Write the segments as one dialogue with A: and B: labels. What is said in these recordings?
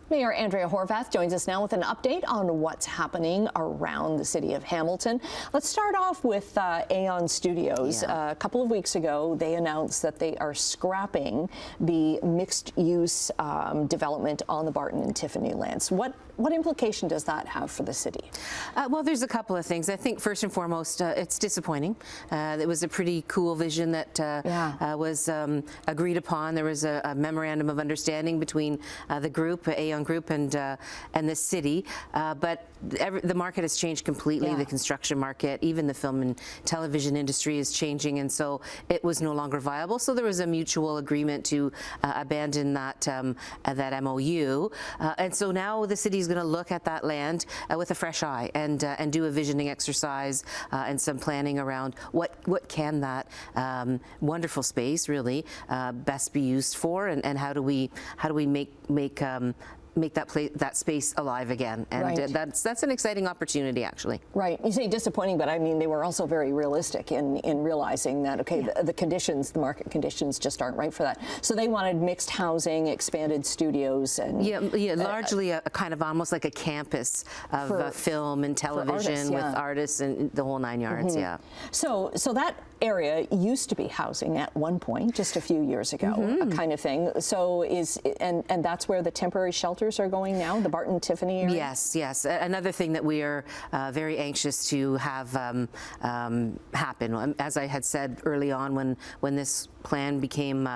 A: Mayor Andrea Horwath joins us now with an update on what's happening around the city of Hamilton. Let's start off with Aeon Studios. A couple of weeks ago, they announced that they are scrapping the mixed-use development on the Barton and Tiffany lands. What implication does that have for the city?
B: Well, there's a couple of things. I think first and foremost, it's disappointing. It was a pretty cool vision that was agreed upon. There was a memorandum of understanding between the group, Aeon Group, and the city. But the market has changed completely. The construction market, even the film and television industry is changing, and so it was no longer viable. So there was a mutual agreement to abandon that MOU. And so now the city's going to look at that land with a fresh eye and do a visioning exercise and some planning around what can that wonderful space really best be used for, and how do we make that space alive again, and that's an exciting opportunity, actually.
A: Right. You say disappointing, but I mean they were also very realistic in realizing that the market conditions just aren't right for that. So they wanted mixed housing, expanded studios, and
B: largely a kind of almost like a campus of film and television with artists and the whole 9 yards.
A: So that area used to be housing at one point, just a few years ago, a kind of thing. So and that's where the temporary shelters are going now, the Barton Tiffany area?
B: Yes. Another thing that we are very anxious to have happen, as I had said early on when this plan became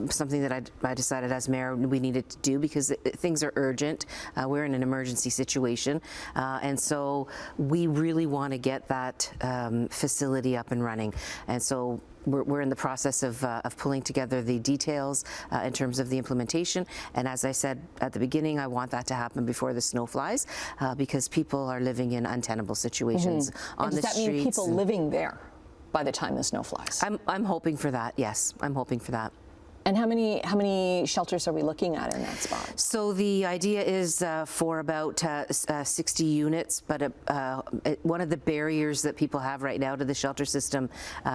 B: something that I decided as mayor we needed to do, because things are urgent. We're in an emergency situation, and so we really want to get that facility up and running. And so we're in the process of pulling together the details in terms of the implementation. And as I said at the beginning, I want that to happen before the snow flies, because people are living in untenable situations on the streets.
A: Does that mean people living there by the time the snow flies?
B: I'm hoping for that. Yes, I'm hoping for that.
A: And how many shelters are we looking at in that spot?
B: So the idea is for about 60 units, but one of the barriers that people have right now to the shelter system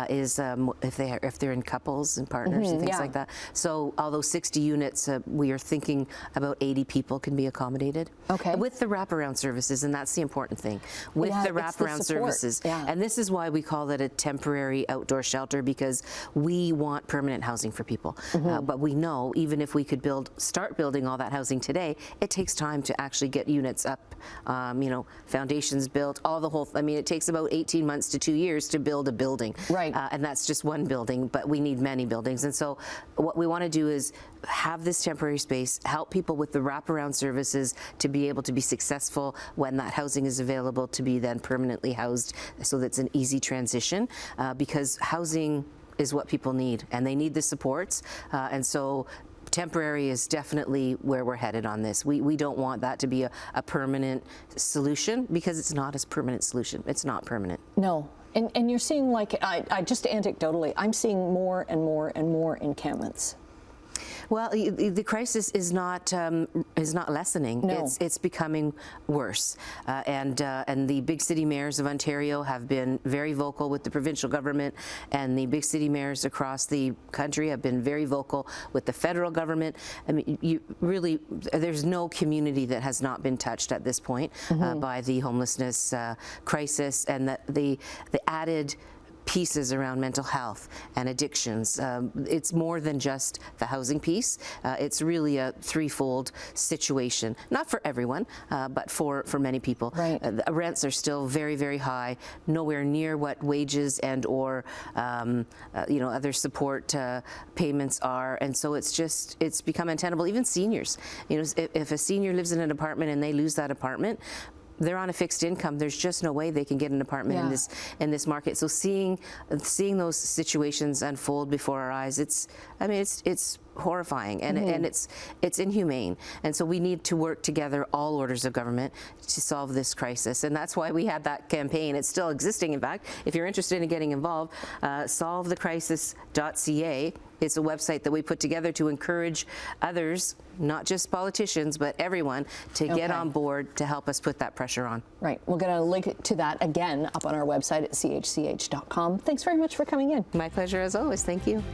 B: is if they're in couples and partners and things like that. So although 60 units, we are thinking about 80 people can be accommodated.
A: Okay.
B: With the wraparound services, and that's the important thing. With the wraparound services, and this is why we call it a temporary outdoor shelter, because we want permanent housing for people. But we know even if we could start building all that housing today, it takes time to actually get units up, foundations built, it takes about 18 months to 2 years to build a building.
A: Right.
B: And that's just one building, but we need many buildings. And so what we want to do is have this temporary space, help people with the wraparound services to be able to be successful when that housing is available, to be then permanently housed, so that's an easy transition, because housing is what people need, and they need the supports, and so temporary is definitely where we're headed on this. We don't want that to be a permanent solution, because it's not a permanent solution. It's not permanent.
A: No. And you're seeing, like, I just anecdotally, I'm seeing more and more and more encampments.
B: Well, the crisis is not lessening.
A: No.
B: It's becoming worse, and the big city mayors of Ontario have been very vocal with the provincial government, and the big city mayors across the country have been very vocal with the federal government. I mean, there's no community that has not been touched at this point by the homelessness crisis, and the added pieces around mental health and addictions. It's more than just the housing piece. It's really a threefold situation, not for everyone, but for many people.
A: Right.
B: Rents are still very, very high, nowhere near what wages and or other support payments are, and so it's become untenable. Even seniors, if a senior lives in an apartment and they lose that apartment, they're on a fixed income. There's just no way they can get an apartment in this market. So seeing those situations unfold before our eyes, it's horrifying, and it's inhumane. And so we need to work together, all orders of government, to solve this crisis. And that's why we had that campaign. It's still existing, in fact. If you're interested in getting involved, solvethecrisis.ca. It's a website that we put together to encourage others, not just politicians, but everyone, to get on board to help us put that pressure on.
A: Right. We'll get a link to that again up on our website at chch.com. Thanks very much for coming in.
B: My pleasure, as always. Thank you.